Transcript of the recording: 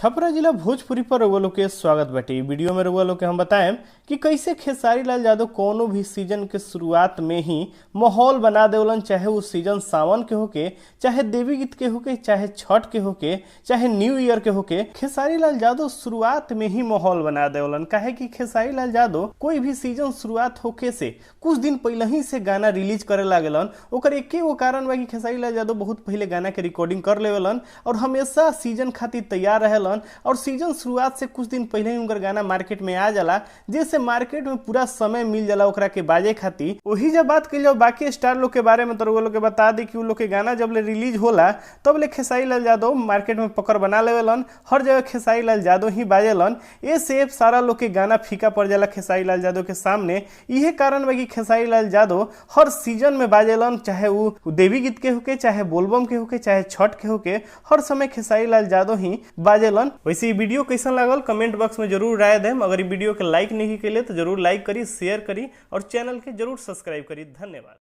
छपरा जिला भोजपुरी पर रउआ लोग के स्वागत बाटे। वीडियो में रउआ लोग के हम बताएं कि कैसे खेसारी लाल यादव कोनो भी सीजन के शुरुआत में ही माहौल बना देवलन, चाहे वो सीजन सावन के होके, चाहे देवी गीत के होके, चाहे छठ के होके, चाहे न्यू ईयर के होके। खेसारी लाल यादव शुरुआत में ही माहौल बना देवलन। काहे कि खेसारी लाल यादव कोई भी सीजन शुरुआत होके से कुछ दिन पहले ही से गाना रिलीज करे लागेलन। ओकर एके वो कारण बा कि खेसारी लाल यादव बहुत पहले गाना के रिकॉर्डिंग कर लेवेलन और हमेशा सीजन खातिर तैयार रहेलन। और सीजन शुरुआत से कुछ दिन पहले ही उनकर गाना मार्केट में आ जाला, जैसे मार्केट में पूरा समय मिल जाला ओकरा के बाजे खातिर। वही जब बात कइल जाओ बाकी स्टार लोग के बारे में, तो वो लोग के बता दी कि उ लोग के गाना जब ले रिलीज होला तब ले खेसारी लाल यादव मार्केट में पकड़ बना लेवेलन। हर जगह खेसारी लाल यादव ही बाजेलन। ऐसे सारा लोग के गाना फीका पड़ जाला खेसारी लाल यादव के सामने। इहे कारण बा कि खेसारी लाल यादव हर सीजन में बाजेलन, चाहे वो देवी गीत के होके, चाहे बोलबम के होके, चाहे छठ के होके, हर समय खेसारी लाल यादव ही बाजेलन। वैसे ये वीडियो कैसा लागल कमेंट बॉक्स में जरूर राय देम। अगर ये वीडियो के लाइक नहीं कैले तो जरूर लाइक करी, शेयर करी और चैनल के जरूर सब्सक्राइब करी। धन्यवाद।